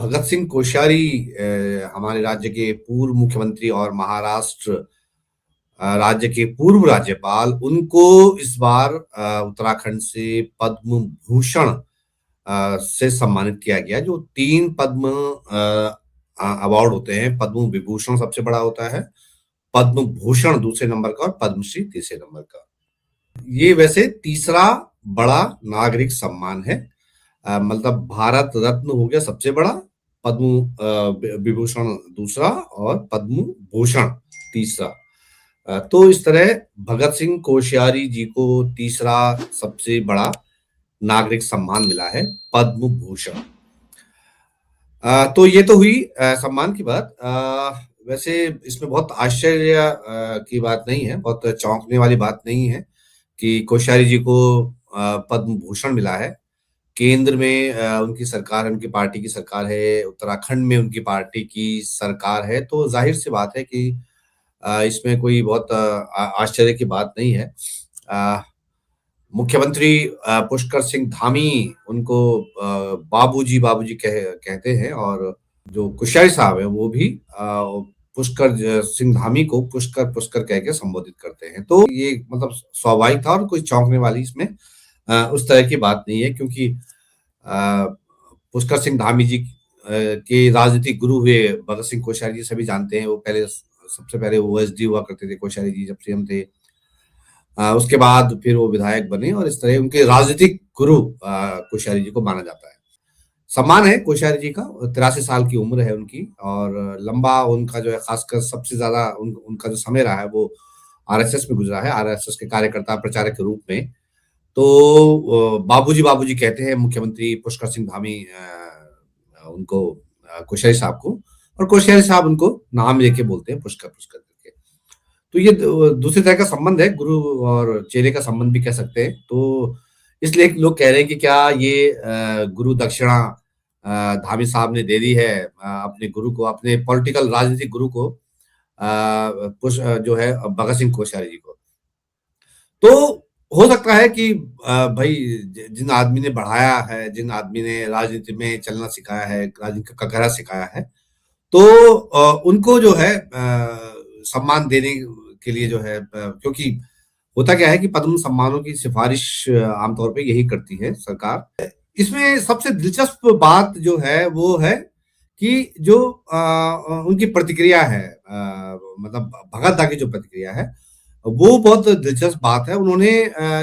भगत सिंह कोश्यारी हमारे राज्य के पूर्व मुख्यमंत्री और महाराष्ट्र राज्य के पूर्व राज्यपाल, उनको इस बार उत्तराखंड से पद्म भूषण से सम्मानित किया गया। जो 3 पद्म अवार्ड होते हैं, पद्म विभूषण सबसे बड़ा होता है, पद्म भूषण दूसरे नंबर का और पद्मश्री तीसरे नंबर का। ये वैसे तीसरा बड़ा नागरिक सम्मान है। मतलब भारत रत्न हो गया सबसे बड़ा, पद्म विभूषण दूसरा और पद्म भूषण तीसरा। तो इस तरह भगत सिंह कोश्यारी जी को तीसरा सबसे बड़ा नागरिक सम्मान मिला है, पद्म भूषण। तो ये तो हुई सम्मान की बात। वैसे इसमें बहुत आश्चर्य की बात नहीं है, बहुत चौंकने वाली बात नहीं है कि कोश्यारी जी को पद्म भूषण मिला है। केंद्र में उनकी सरकार है, उनकी पार्टी की सरकार है, उत्तराखंड में उनकी पार्टी की सरकार है, तो जाहिर सी बात है कि इसमें कोई बहुत आश्चर्य की बात नहीं है। मुख्यमंत्री पुष्कर सिंह धामी उनको बाबूजी बाबूजी कहते हैं, और जो कोश्यारी साहब है वो भी पुष्कर सिंह धामी को पुष्कर पुष्कर कह के संबोधित करते हैं। तो ये मतलब स्वाभाविक था और कोई चौंकने वाली इसमें उस तरह की बात नहीं है, क्योंकि पुष्कर सिंह धामी जी के राजनीतिक गुरु हुए भगत सिंह कोश्यारी जी सभी जानते हैं। वो पहले सबसे पहले ओएसडी हुआ करते थे कोश्यारी जी जब सीएम थे। उसके बाद फिर वो विधायक बने और इस तरह उनके राजनीतिक गुरु कोश्यारी जी को माना जाता है। सम्मान है कोश्यारी जी का, 83 साल की उम्र है उनकी, और लंबा उनका जो है, खासकर सबसे ज्यादा उनका जो समय रहा है वो आरएसएस में गुजरा है, आरएसएस के कार्यकर्ता प्रचारक के रूप में। तो बाबूजी बाबूजी कहते हैं मुख्यमंत्री पुष्कर सिंह धामी उनको, कोश्यारी साहब को, और कोश्यारी साहब उनको नाम लेके बोलते हैं, पुष्कर पुष्कर करके। तो ये दूसरी तरह का संबंध है, गुरु और चेले का संबंध भी कह सकते हैं। तो इसलिए लोग कह रहे हैं कि क्या ये गुरु दक्षिणा धामी साहब ने दे दी है अपने गुरु को, अपने पॉलिटिकल राजनीतिक गुरु को, जो है भगत सिंह कोश्यारी जी को। तो हो सकता है कि भाई जिन आदमी ने बढ़ाया है, जिन आदमी ने राजनीति में चलना सिखाया है, राजनीति का कगहरा सिखाया है, तो उनको जो है सम्मान देने के लिए जो है, क्योंकि होता क्या है कि पद्म सम्मानों की सिफारिश आमतौर पे यही करती है सरकार। इसमें सबसे दिलचस्प बात जो है वो है कि जो उनकी प्रतिक्रिया है, मतलब भगत दा की जो प्रतिक्रिया है वो बहुत दिलचस्प बात है। उन्होंने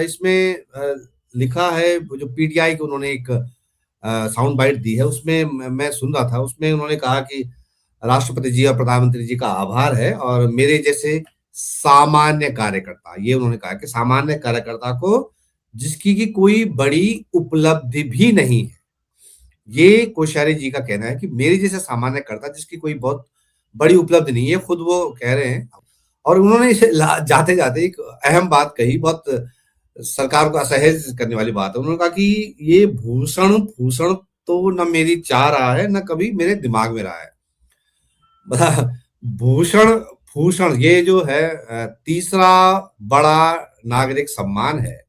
इसमें लिखा है, जो पीटीआई को उन्होंने एक साउंड बाइट दी है, उसमें मैं सुन रहा था, उसमें उन्होंने कहा कि राष्ट्रपति जी और प्रधानमंत्री जी का आभार है, और मेरे जैसे सामान्य कार्यकर्ता, ये उन्होंने कहा कि सामान्य कार्यकर्ता को जिसकी की कोई बड़ी उपलब्धि भी नहीं है, ये कोश्यारी जी का कहना है कि मेरे जैसे सामान्य कर्ता जिसकी कोई बहुत बड़ी उपलब्धि नहीं है, खुद वो कह रहे हैं। और उन्होंने इसे जाते जाते एक अहम बात कही, बहुत सरकार को असहज करने वाली बात है। उन्होंने कहा कि ये भूषण भूषण तो न मेरी चाह रहा है, न कभी मेरे दिमाग में रहा है। भूषण भूषण ये जो है तीसरा बड़ा नागरिक सम्मान है,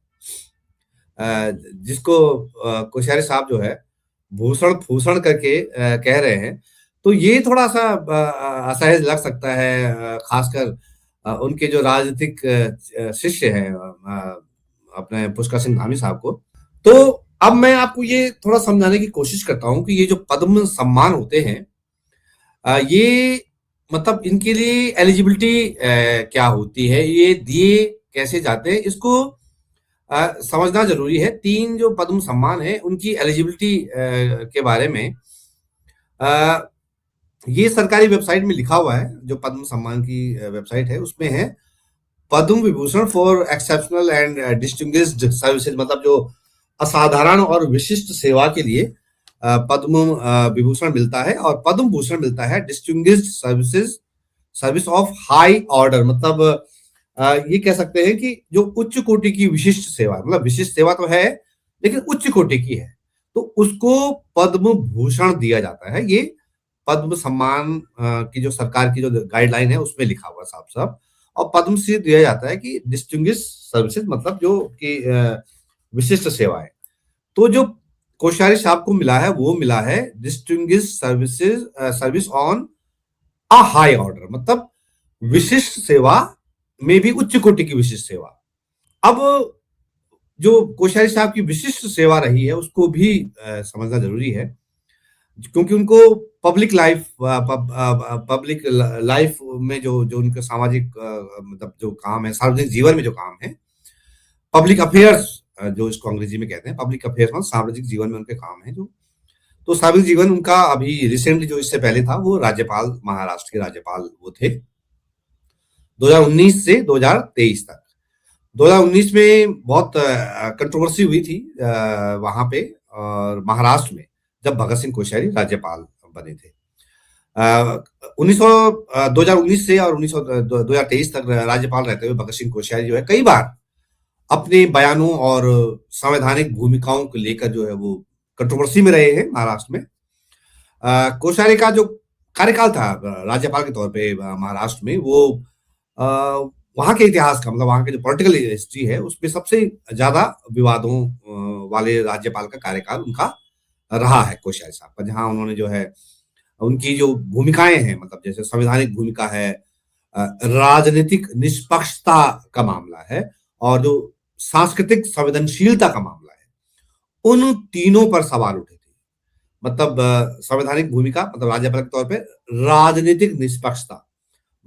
जिसको कोश्यारी साहब जो है भूषण भूषण करके कह रहे हैं। तो ये थोड़ा सा असहज लग सकता है, खासकर उनके जो राजनीतिक शिष्य हैं अपने पुष्कर सिंह धामी साहब को। तो अब मैं आपको ये थोड़ा समझाने की कोशिश करता हूँ कि ये जो पद्म सम्मान होते हैं, ये मतलब इनके लिए एलिजिबिलिटी क्या होती है, ये दिए कैसे जाते हैं, इसको समझना जरूरी है। 3 जो पद्म सम्मान है उनकी एलिजिबिलिटी के बारे में ये सरकारी वेबसाइट में लिखा हुआ है। जो पद्म सम्मान की वेबसाइट है उसमें है Padma Vibhushan for exceptional and distinguished services, मतलब जो असाधारण और विशिष्ट सेवा के लिए पद्म विभूषण मिलता है, और पद्म भूषण मिलता है distinguished service of high order. मतलब ये कह सकते हैं कि जो उच्च कोटि की विशिष्ट सेवा, मतलब विशिष्ट सेवा तो है लेकिन उच्च कोटि की है, तो उसको पद्म भूषण दिया जाता है। ये पद्म सम्मान की जो सरकार की जो गाइडलाइन है उसमें लिखा हुआ साफ साफ। और पद्मश्री दिया जाता है कि डिस्टिंग्विश सर्विसेज, मतलब जो कि विशिष्ट सेवाएं। तो जो कोश्यारी साहब को मिला है वो मिला है distinguish service on a high order, मतलब विशिष्ट सेवा में भी उच्च कोटि की विशिष्ट सेवा। अब जो कोश्यारी साहब की विशिष्ट सेवा रही है उसको भी समझना जरूरी है, क्योंकि उनको पब्लिक लाइफ में जो जो उनका सामाजिक मतलब जो काम है, सार्वजनिक जीवन में जो काम है, पब्लिक अफेयर्स जो इसको अंग्रेजी में कहते हैं, पब्लिक अफेयर्स में सार्वजनिक जीवन में उनके काम है जो, तो सार्वजनिक जीवन उनका अभी रिसेंटली जो इससे पहले था वो राज्यपाल, महाराष्ट्र के राज्यपाल वो थे 2019 से 2023 तक। 2019 में बहुत कंट्रोवर्सी हुई थी वहां पे और महाराष्ट्र में, जब भगत सिंह कोश्यारी राज्यपाल बने थे। 2019 से और 2023 तक राज्यपाल रहते हुए भगत सिंह कोश्यारी जो है कई बार अपने बयानों और संवैधानिक भूमिकाओं को लेकर जो है वो कंट्रोवर्सी में रहे हैं महाराष्ट्र में। कोश्यारी का जो कार्यकाल था राज्यपाल के तौर पे महाराष्ट्र में, वो वहां के इतिहास का, मतलब वहां के जो पॉलिटिकल हिस्ट्री है उसमें सबसे ज्यादा विवादों वाले राज्यपाल का कार्यकाल उनका रहा है कोश्यारी साहब का, जहां उन्होंने जो है उनकी जो भूमिकाएं हैं, मतलब जैसे संवैधानिक भूमिका है, राजनीतिक निष्पक्षता का मामला है और जो सांस्कृतिक संवेदनशीलता का मामला है, उन तीनों पर सवाल उठे थे। मतलब संवैधानिक भूमिका मतलब राज्यपाल के तौर पे, राजनीतिक निष्पक्षता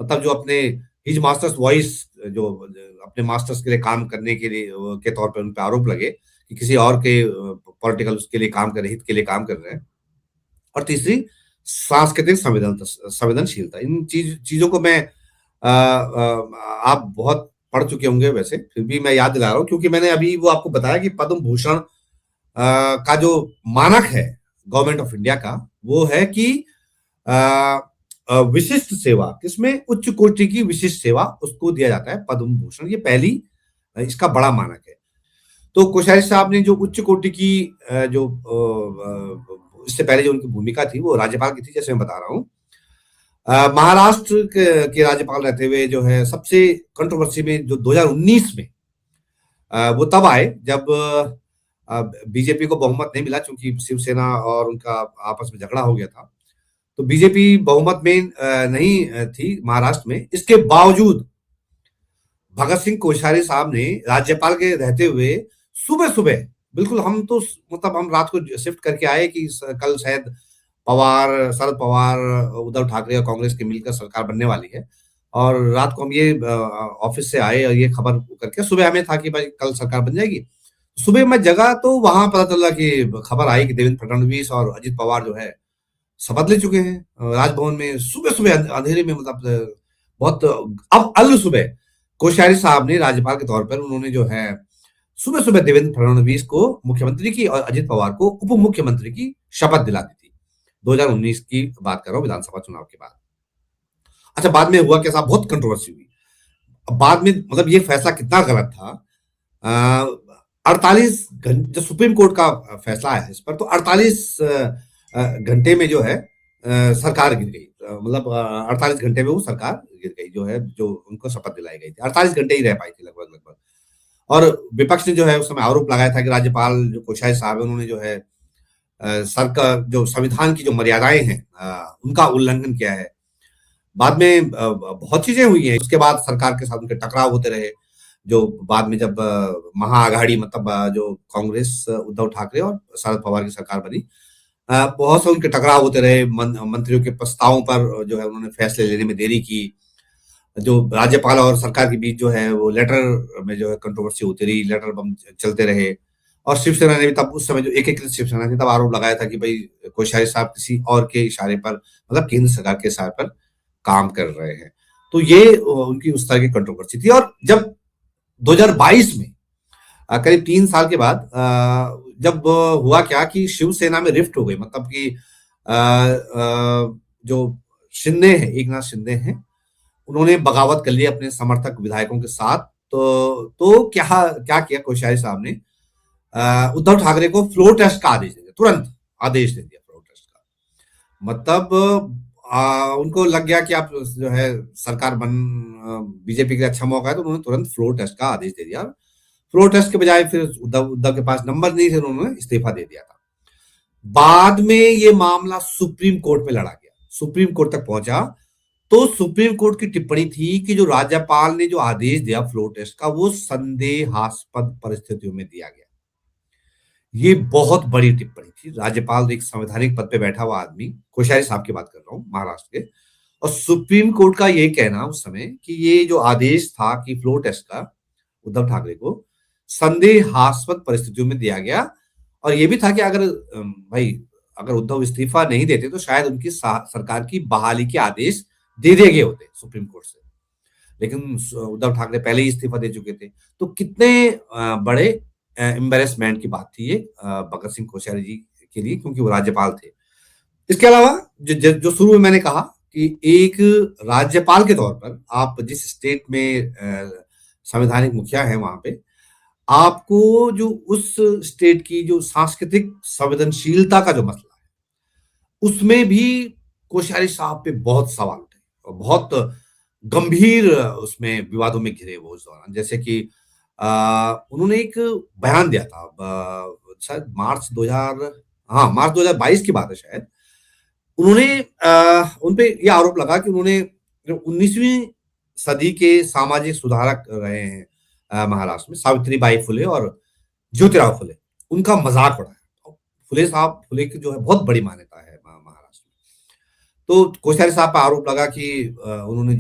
मतलब जो अपने हिज मास्टर्स वॉइस, जो अपने मास्टर्स के लिए काम करने के लिए के तौर पे उन पे आरोप लगे कि किसी और के पॉलिटिकल उसके लिए काम कर रहे, हित के लिए काम कर रहे हैं। और तीसरी सांस्कृतिक संवेदनशीलता। इन चीजों को मैं आप बहुत पढ़ चुके होंगे वैसे, फिर भी मैं याद दिला रहा हूँ क्योंकि मैंने अभी वो आपको बताया कि पद्म भूषण का जो मानक है गवर्नमेंट ऑफ इंडिया का, वो है कि विशिष्ट सेवा, किसमें उच्च कोटि की विशिष्ट सेवा उसको दिया जाता है पद्म भूषण, ये पहली इसका बड़ा मानक है। तो कोश्यारी साहब ने जो उच्च कोटि की जो इससे पहले जो उनकी भूमिका थी वो राज्यपाल की थी, जैसे मैं बता रहा हूँ। महाराष्ट्र के राज्यपाल रहते हुए जो है सबसे कंट्रोवर्सी में जो 2019 में वो तब आए जब बीजेपी को बहुमत नहीं मिला, क्योंकि शिवसेना और उनका आपस में झगड़ा हो गया था, तो बीजेपी बहुमत में नहीं थी महाराष्ट्र में। इसके बावजूद भगत सिंह कोश्यारी साहब ने राज्यपाल के रहते हुए सुबह सुबह, बिल्कुल हम तो मतलब हम रात को शिफ्ट करके आए कि कल शायद शरद पवार, उद्धव ठाकरे और कांग्रेस की मिलकर सरकार बनने वाली है, और रात को हम ये ऑफिस से आए और ये खबर करके सुबह हमें था कि भाई कल सरकार बन जाएगी। सुबह मैं जगा तो वहां पता चला कि खबर आई कि देवेंद्र फडणवीस और अजित पवार जो है शपथ ले चुके हैं राजभवन में। सुबह सुबह अंधेरे में, मतलब बहुत अब अल सुबह कोश्यारी साहब ने राज्यपाल के तौर पर उन्होंने जो है सुबह सुबह देवेंद्र फडणवीस को मुख्यमंत्री की और अजित पवार को उप मुख्यमंत्री की शपथ दिला दी थी। 2019 की बात कर रहा हूँ, विधानसभा चुनाव के बाद। अच्छा, बाद में हुआ कैसा, बहुत कंट्रोवर्सी हुई। अब बाद में मतलब ये फैसला कितना गलत था, 48 घंटे, जो सुप्रीम कोर्ट का फैसला है इस पर, तो 48 घंटे में जो है सरकार गिर गई। मतलब 48 घंटे में वो सरकार गिर गई, जो है जो उनको शपथ दिलाई गई थी 48 घंटे ही रह पाई थी लगभग लगभग। और विपक्ष ने जो है उस समय आरोप लगाया था कि राज्यपाल जो कोश्यारी साहब है उन्होंने जो है सरकार जो संविधान की जो मर्यादाएं हैं उनका उल्लंघन किया है। बाद में बहुत चीजें हुई हैं, उसके बाद सरकार के साथ उनके टकराव होते रहे, जो बाद में जब महाआघाड़ी मतलब जो कांग्रेस, उद्धव ठाकरे और शरद पवार की सरकार बनी, बहुत से उनके टकराव होते रहे। मंत्रियों के प्रस्तावों पर जो है उन्होंने फैसले लेने में देरी की, जो राज्यपाल और सरकार के बीच जो है वो लेटर में जो है कंट्रोवर्सी होती रही, लेटर बम चलते रहे। और शिवसेना ने भी तब उस समय जो एकीकृत शिवसेना थी तब आरोप लगाया था कि भाई कोश्यारी साहब किसी और के इशारे पर, मतलब केंद्र सरकार के इशारे पर काम कर रहे हैं। तो ये उनकी उस तरह की कंट्रोवर्सी थी। और जब 2022 में करीब 3 साल के बाद जब हुआ क्या कि शिवसेना में रिफ्ट हो गई, मतलब कि जो शिंदे हैं, एकनाथ शिंदे हैं, उन्होंने बगावत कर ली अपने समर्थक विधायकों के साथ। तो क्या क्या किया कोश्यारी साहब ने, उद्धव ठाकरे को फ्लोर टेस्ट का आदेश दे दिया, तुरंत आदेश दे दिया फ्लोर टेस्ट का। मतलब उनको लग गया कि आप जो है सरकार बीजेपी के लिए अच्छा मौका है, तो उन्होंने तुरंत फ्लोर टेस्ट का आदेश दे दिया। फ्लोर टेस्ट के बजाय फिर उद्धव के पास नंबर नहीं थे, उन्होंने इस्तीफा दे दिया था। बाद में ये मामला सुप्रीम कोर्ट में लड़ा गया, सुप्रीम कोर्ट तक पहुंचा। तो सुप्रीम कोर्ट की टिप्पणी थी कि जो राज्यपाल ने जो आदेश दिया फ्लोर टेस्ट का, वो संदेहास्पद परिस्थितियों में दिया गया। ये बहुत बड़ी टिप्पणी थी। राज्यपाल एक संवैधानिक पद पे बैठा हुआ आदमी, कोश्यारी साहब की बात कर रहा हूं, महाराष्ट्र के, और सुप्रीम कोर्ट का ये कहना उस समय कि ये जो आदेश था कि फ्लोर टेस्ट का उद्धव ठाकरे को संदेहास्पद परिस्थितियों में दिया गया। और ये भी था कि अगर भाई अगर उद्धव इस्तीफा नहीं देते तो शायद उनकी सरकार की बहाली के आदेश दे दिए गए होते सुप्रीम कोर्ट से। लेकिन उद्धव ठाकरे पहले ही इस्तीफा दे चुके थे। तो कितने बड़े एम्बेरसमेंट की बात थी ये भगत सिंह कोश्यारी जी के लिए, क्योंकि वो राज्यपाल थे। इसके अलावा जो शुरू में मैंने कहा कि एक राज्यपाल के तौर पर आप जिस स्टेट में संवैधानिक मुखिया है, वहां पे आपको जो उस स्टेट की जो सांस्कृतिक संवेदनशीलता का जो मसला है, उसमें भी कोश्यारी साहब पे बहुत सवाल उठे और बहुत गंभीर उसमें विवादों में घिरे वो उस दौरान। जैसे कि उन्होंने एक बयान दिया था, शायद मार्च 2000, हाँ मार्च 2022 की बात है शायद। उन्होंने उनपे ये आरोप लगा कि उन्होंने जो 19वीं सदी के सामाजिक सुधारक रहे हैं महाराष्ट्र में, सावित्रीबाई फुले और ज्योतिराव फुले, उनका मजाक उड़ाया। फुले साहब, फुले की जो है बहुत बड़ी मान्यता है महाराष्ट्र में। तो कोश्यारी साहब पर आरोप लगा कि उन्होंने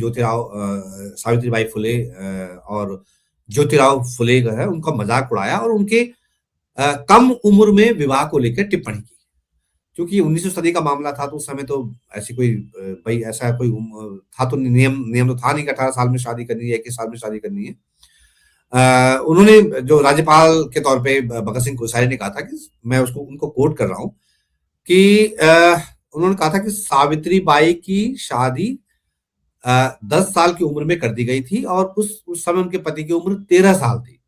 सावित्रीबाई फुले और ज्योतिराव फुले जो है उनका मजाक उड़ाया और उनके कम उम्र में विवाह को लेकर टिप्पणी की। क्योंकि 19वीं सदी का मामला था, तो उस समय तो ऐसी कोई भाई ऐसा कोई था तो नियम तो था नहीं कि 18 साल में शादी करनी है, 21 साल में शादी करनी है। उन्होंने जो राज्यपाल के तौर पे भगत सिंह कोश्यारी ने कहा था कि मैं उनको कोट कर रहा हूं कि उन्होंने कहा था कि सावित्री बाई की शादी 10 साल की उम्र में कर दी गई थी और उस समय उनके पति की उम्र 13 साल थी।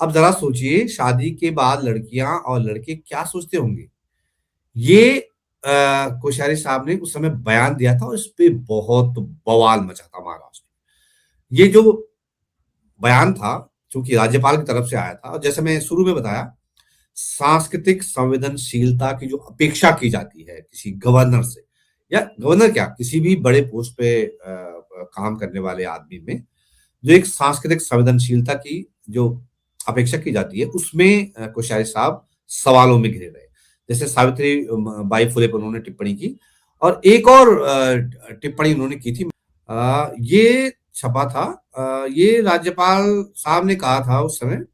अब जरा सोचिए, शादी के बाद लड़कियां और लड़के क्या सोचते होंगे। ये कोश्यारी साहब ने उस समय बयान दिया था और इस पे बहुत बवाल मचा था महाराष्ट्र में। ये जो बयान था, चूंकि राज्यपाल की तरफ से आया था, और जैसे मैं शुरू में बताया, सांस्कृतिक संवेदनशीलता की जो अपेक्षा की जाती है किसी गवर्नर से, या गवर्नर क्या, किसी भी बड़े पोस्ट पे काम करने वाले आदमी में जो एक सांस्कृतिक संवेदनशीलता की जो अपेक्षा की जाती है, उसमें कोश्यारी साहब सवालों में घिरे रहे। जैसे सावित्री बाई फुले पर उन्होंने टिप्पणी की, और एक और टिप्पणी उन्होंने की थी, ये छपा था, ये राज्यपाल साहब ने कहा था उस समय,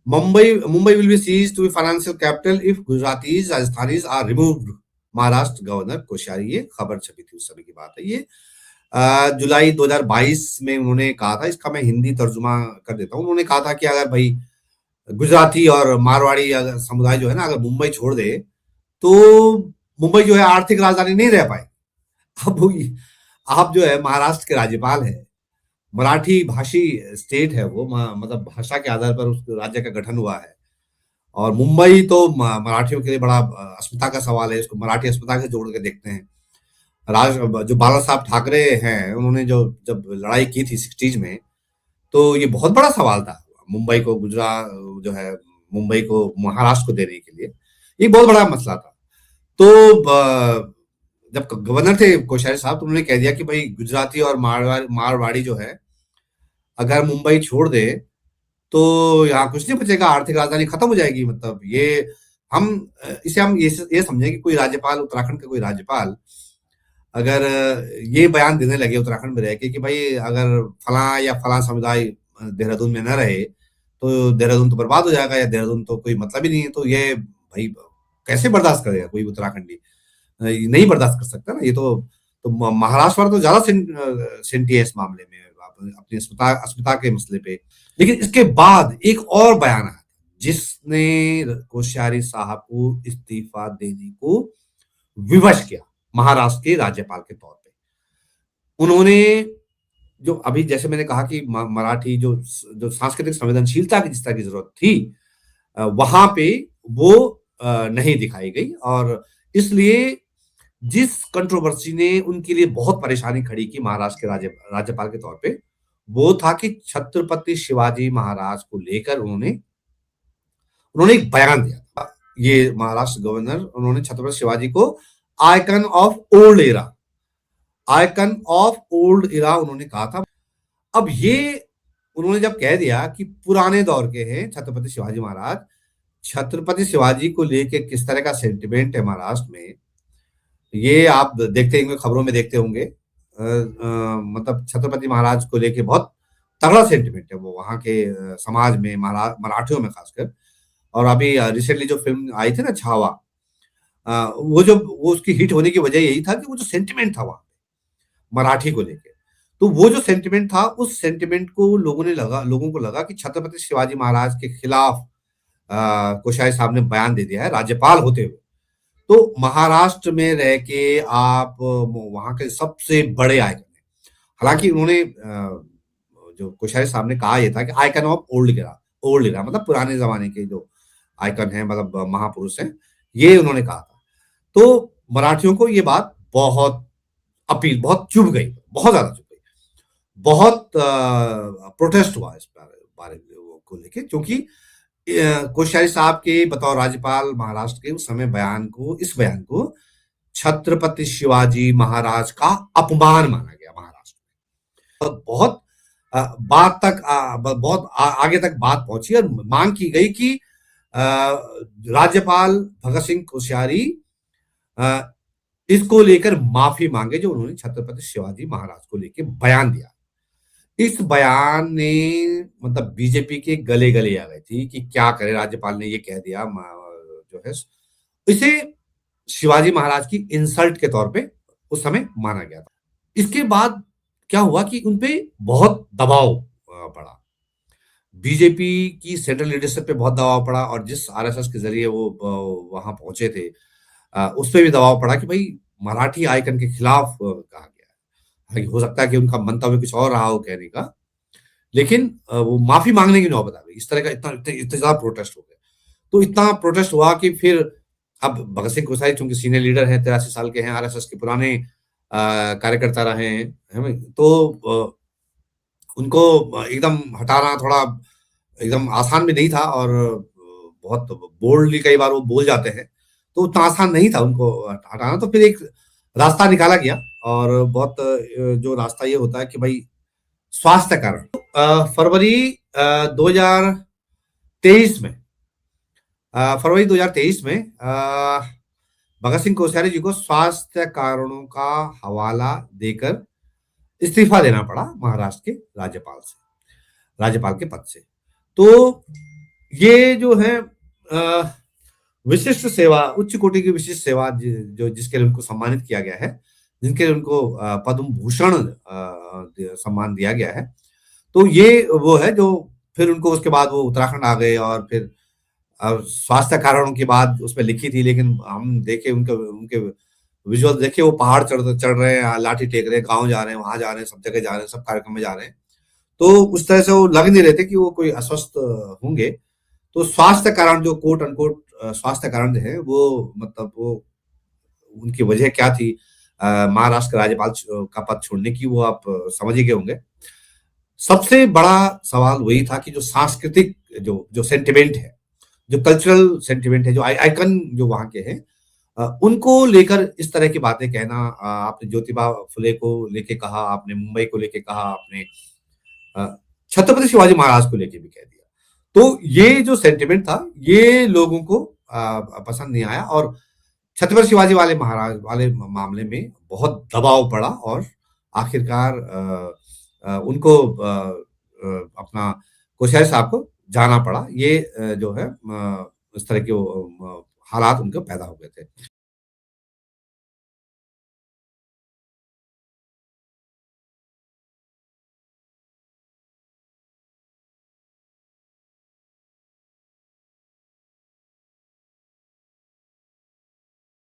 Mumbai will be ceased to be financial capital if Gujaratis Rajasthanis are removed. Maharashtra governor Koshyari, ये खबर छपी थी उस समय की बात है। ये जुलाई 2022 में उन्होंने कहा था। इसका मैं हिंदी तर्जुमा कर देता हूँ। उन्होंने कहा था कि अगर भाई गुजराती और मारवाड़ी अगर समुदाय जो है ना, अगर मुंबई छोड़ दे तो मुंबई जो है आर्थिक राजधानी नहीं रह पाए। अब आप जो है महाराष्ट्र के राज्यपाल है, मराठी भाषी स्टेट है वो, मतलब भाषा के आधार पर उस राज्य का गठन हुआ है, और मुंबई तो मराठियों के लिए बड़ा अस्मिता का सवाल है। इसको मराठी अस्मिता से जोड़ के देखते हैं। जो बाला साहब ठाकरे हैं, उन्होंने जो जब लड़ाई की थी 60s में, तो ये बहुत बड़ा सवाल था मुंबई को गुजरात जो है मुंबई को महाराष्ट्र को देने के लिए। ये बहुत बड़ा मसला था। तो जब गवर्नर थे कोश्यारी साहब, तो उन्होंने कह दिया कि भाई गुजराती और मारवाड़ी जो है अगर मुंबई छोड़ दे तो यहाँ कुछ नहीं बचेगा, आर्थिक राजधानी खत्म हो जाएगी। मतलब ये हम ये समझें कि कोई राज्यपाल, उत्तराखंड का कोई राज्यपाल अगर ये बयान देने लगे उत्तराखंड में रह के कि भाई अगर फला या फला समुदाय देहरादून में न रहे तो देहरादून तो बर्बाद हो जाएगा, या देहरादून तो कोई मतलब ही नहीं है, तो ये भाई कैसे बर्दाश्त करेगा कोई उत्तराखंडी। नहीं बर्दाश्त कर सकता ना। ये तो महाराष्ट्र वाला तो ज्यादा सेंटी है इस मामले में, अपनी अस्मिता के मसले पे। लेकिन इसके बाद एक और बयान आया जिसने कोश्यारी साहब को इस्तीफा देने को विवश किया महाराष्ट्र के राज्यपाल के तौर पे। उन्होंने जो अभी जैसे मैंने कहा कि मराठी जो सांस्कृतिक संवेदनशीलता की जिस तरह की जरूरत थी, वहां पे वो नहीं दिखाई गई, और इसलिए जिस कंट्रोवर्सी ने उनके लिए बहुत परेशानी खड़ी की महाराष्ट्र के राज्यपाल के तौर पे, वो था कि छत्रपति शिवाजी महाराज को लेकर उन्होंने एक बयान दिया था। ये महाराष्ट्र गवर्नर, उन्होंने छत्रपति शिवाजी को icon of old era, icon of old era उन्होंने कहा था। अब ये उन्होंने जब कह दिया कि पुराने दौर के हैं छत्रपति शिवाजी महाराज, छत्रपति शिवाजी को लेके किस तरह का सेंटिमेंट है महाराष्ट्र में, ये आप देखते होंगे, खबरों में देखते होंगे। मतलब छत्रपति महाराज को लेके बहुत तगड़ा सेंटिमेंट है वो वहाँ के समाज में, मराठियों में खासकर। और अभी रिसेंटली जो फिल्म आई थी ना छावा, वो उसकी हिट होने की वजह यही था कि वो जो सेंटिमेंट था वहाँ मराठी को लेके, तो वो जो सेंटिमेंट था, उस सेंटिमेंट को लोगों को लगा कि छत्रपति शिवाजी महाराज के खिलाफ कोश्यारी साहब ने बयान दे दिया है राज्यपाल होते हुए। तो महाराष्ट्र में रह के आप वहाँ के सबसे बड़े आइकन हैं। हालांकि उन्होंने जो कोश्यारी साहब ने कहा, यह था कि आइकन ऑफ ओल्ड एरा मतलब पुराने जमाने के जो आइकन हैं, मतलब महापुरुष हैं, ये उन्होंने कहा था। तो मराठियों को ये बात बहुत चुभ गई, बहुत ज्यादा चुभ गई, बहुत प्रोटेस्ट हुआ इस बारे को लेके, क्योंकि कोश्यारी साहब के बतौर राज्यपाल महाराष्ट्र के उस समय इस बयान को छत्रपति शिवाजी महाराज का अपमान माना गया महाराष्ट्र में। और बहुत बात तक बहुत आगे तक बात पहुंची और मांग की गई कि राज्यपाल भगत सिंह कोश्यारी इसको लेकर माफी मांगे, जो उन्होंने छत्रपति शिवाजी महाराज को लेकर बयान दिया। इस बयान ने मतलब बीजेपी के गले गले आ गई थी कि क्या करे, राज्यपाल ने ये कह दिया, जो है इसे शिवाजी महाराज की इंसल्ट के तौर पे उस समय माना गया था। इसके बाद क्या हुआ कि उनपे बहुत दबाव पड़ा, बीजेपी की सेंट्रल लीडरशिप पे बहुत दबाव पड़ा, और जिस आरएसएस के जरिए वो वहां पहुंचे थे उस पर भी दबाव पड़ा कि भाई मराठी आइकन के खिलाफ कहा गया है। हो सकता है कि उनका मंतव्य कुछ और रहा हो कहने का, लेकिन वो माफी मांगने की नौबत आ गई। इस तरह का इतने ज्यादा प्रोटेस्ट हो गए, तो इतना प्रोटेस्ट हुआ कि फिर अब भगत सिंह कोश्यारी चूंकि सीनियर लीडर हैं, 83 साल के हैं, आरएसएस के पुराने कार्यकर्ता रहे हैं, तो उनको एकदम हटाना थोड़ा एकदम आसान भी नहीं था, और बहुत बोल्डली कई बार वो बोल जाते हैं, तो उतना आसान नहीं था उनको हटाना। तो फिर एक रास्ता निकाला गया, और बहुत जो रास्ता ये होता है कि भाई स्वास्थ्य कारण फरवरी 2023 में भगत सिंह कोश्यारी जी को स्वास्थ्य कारणों का हवाला देकर इस्तीफा देना पड़ा महाराष्ट्र के राज्यपाल के पद से। तो ये जो है विशिष्ट सेवा, उच्च कोटि की विशिष्ट सेवा जो जिसके लिए उनको सम्मानित किया गया है, जिनके लिए उनको पद्म भूषण सम्मान दिया गया है, तो ये वो है जो फिर उनको उसके बाद वो उत्तराखंड आ गए, और फिर स्वास्थ्य कारणों की बात उसमें लिखी थी, लेकिन हम देखे उनके विजुअल देखे, वो पहाड़ चढ़ रहे हैं, लाठी टेक रहे हैं, गाँव जा रहे हैं, वहां जा रहे हैं, सब जगह जा रहे हैं, सब कार्यक्रम में जा रहे हैं। तो उस तरह से वो लग नहीं रहे थे कि वो कोई अस्वस्थ होंगे। तो स्वास्थ्य कारण जो कोट अनकोट स्वास्थ्य कारण है, वो मतलब वो उनकी वजह क्या थी महाराष्ट्र के राज्यपाल का पद छोड़ने की, वो आप समझ ही गए होंगे। सबसे बड़ा सवाल वही था कि जो सांस्कृतिक जो सेंटिमेंट है, जो कल्चरल सेंटिमेंट है, जो आइकन जो वहां के हैं, उनको लेकर इस तरह की बातें कहना, आपने ज्योतिबा फुले को लेके कहा, आपने मुंबई को लेके कहा, आपने छत्रपति शिवाजी महाराज को लेके भी कह दिया। तो ये जो सेंटिमेंट था, ये लोगों को पसंद नहीं आया, और छत्रपति शिवाजी महाराज वाले मामले में बहुत दबाव पड़ा, और आखिरकार उनको अपना कोश्यारी साहब को जाना पड़ा। ये जो है इस तरह के हालात उनके पैदा हो गए थे।